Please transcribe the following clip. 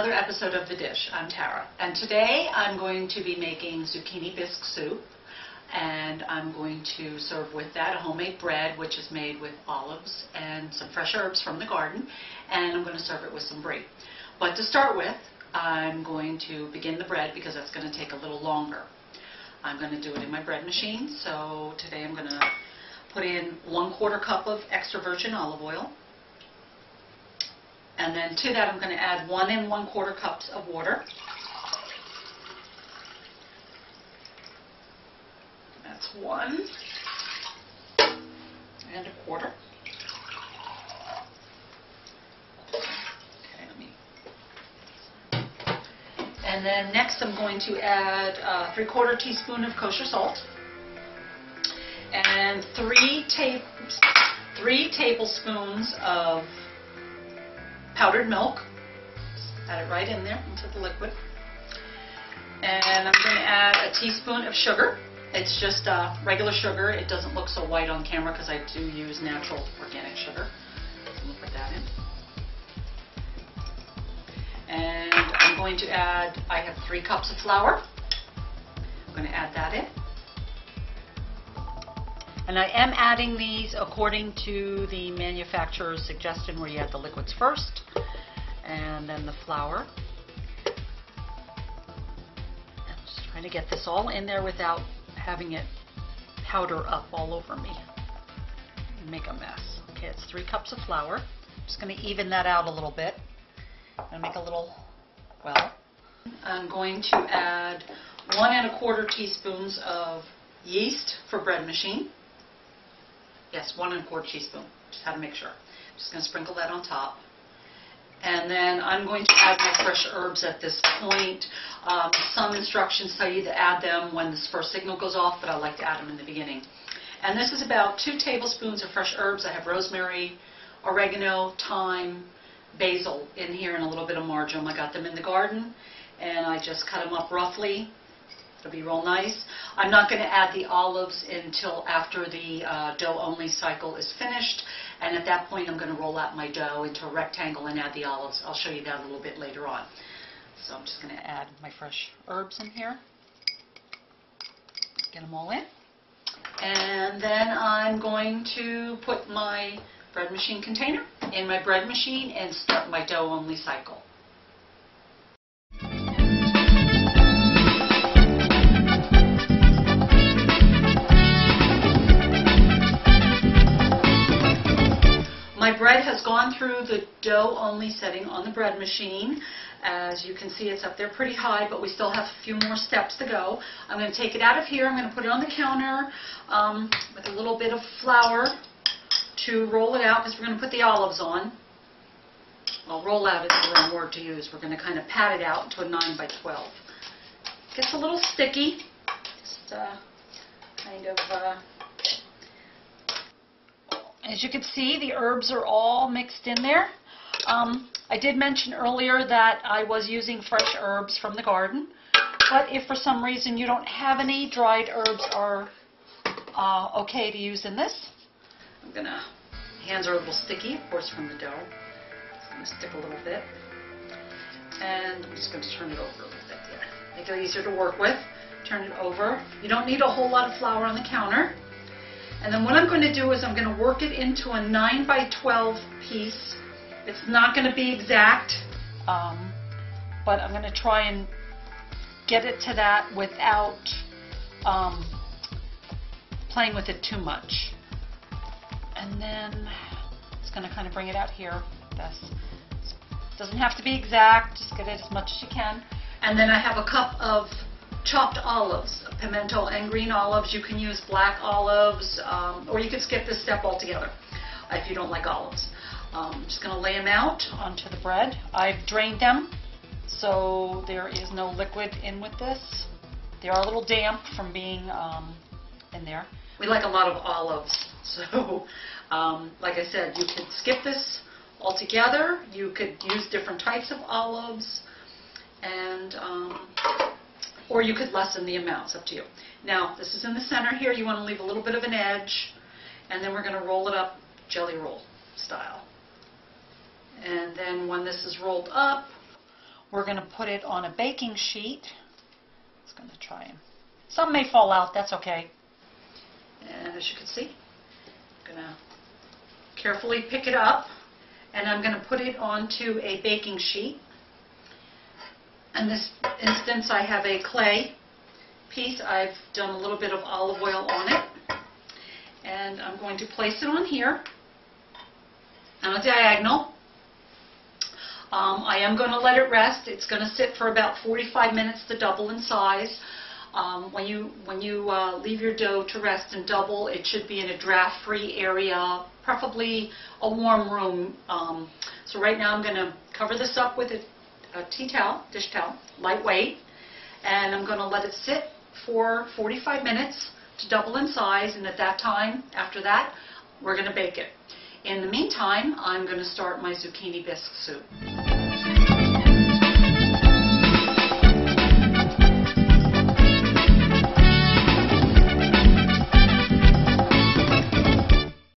another episode of The Dish. I'm Tara, and today I'm going to be making zucchini bisque soup, and I'm going to serve with that a homemade bread which is made with olives and some fresh herbs from the garden, and I'm going to serve it with some brie. But to start with, I'm going to begin the bread because that's going to take a little longer. I'm going to do it in my bread machine, so today I'm going to put in 1/4 cup of extra virgin olive oil. And then to that I'm going to add 1 1/4 cups of water. That's 1 1/4. Okay, and then next I'm going to add 3/4 teaspoon of kosher salt and 3 tablespoons of powdered milk. Add it right in there into the liquid. And I'm going to add a teaspoon of sugar. It's just regular sugar. It doesn't look so white on camera because I do use natural organic sugar. So I'm going to put that in. And I'm going to add, I have 3 cups of flour. I'm going to add that in. And I am adding these according to the manufacturer's suggestion, where you add the liquids first and then the flour. I'm just trying to get this all in there without having it powder up all over me and make a mess. Okay, it's 3 cups of flour. I'm just going to even that out a little bit and make a little well. I'm going to add 1 1/4 teaspoons of yeast for bread machine. Yes, 1 1/4 teaspoon. Just had to make sure. Just going to sprinkle that on top. And then I'm going to add my fresh herbs at this point. Some instructions tell you to add them when this first signal goes off, but I like to add them in the beginning. And this is about 2 tablespoons of fresh herbs. I have rosemary, oregano, thyme, basil in here, and a little bit of marjoram. I got them in the garden, and I just cut them up roughly. It'll be real nice. I'm not going to add the olives until after the dough-only cycle is finished, and at that point I'm going to roll out my dough into a rectangle and add the olives. I'll show you that a little bit later on. So I'm just going to add my fresh herbs in here. Get them all in. And then I'm going to put my bread machine container in my bread machine and start my dough-only cycle. My bread has gone through the dough-only setting on the bread machine. As you can see, it's up there pretty high, but we still have a few more steps to go. I'm going to take it out of here. I'm going to put it on the counter with a little bit of flour to roll it out, because we're going to put the olives on. Well, roll out is the wrong word to use. We're going to kind of pat it out into a 9 by 12. Gets a little sticky. Just kind of... As you can see, the herbs are all mixed in there. I did mention earlier that I was using fresh herbs from the garden, but if for some reason you don't have any, dried herbs are okay to use in this. Hands are a little sticky, of course, from the dough. It's going to stick a little bit. And I'm just going to turn it over a little bit there. Make it easier to work with. Turn it over. You don't need a whole lot of flour on the counter. And then what I'm going to do is I'm going to work it into a 9 by 12 piece. It's not going to be exact, but I'm going to try and get it to that without playing with it too much. And then it's going to kind of bring it out here. This doesn't have to be exact. Just get it as much as you can. And then I have a cup of chopped olives, pimento and green olives. You can use black olives, or you could skip this step altogether if you don't like olives. I'm just going to lay them out onto the bread. I've drained them, so there is no liquid in with this. They are a little damp from being in there. We like a lot of olives, so like I said, you could skip this altogether. You could use different types of olives, and or you could lessen the amounts, up to you. Now, this is in the center here. You want to leave a little bit of an edge, and then we're going to roll it up jelly roll style. And then when this is rolled up, We're going to put it on a baking sheet. It's going to try and... Some may fall out, that's okay. And as you can see, I'm going to carefully pick it up, and I'm going to put it onto a baking sheet. In this instance, I have a clay piece. I've done a little bit of olive oil on it. And I'm going to place it on here on a diagonal. I am going to let it rest. It's going to sit for about 45 minutes to double in size. When you leave your dough to rest and double, it should be in a draft-free area, preferably a warm room. So right now I'm going to cover this up with a tea towel, dish towel, lightweight, and I'm going to let it sit for 45 minutes to double in size, and at that time, after that, we're going to bake it. In the meantime, I'm going to start my zucchini bisque soup.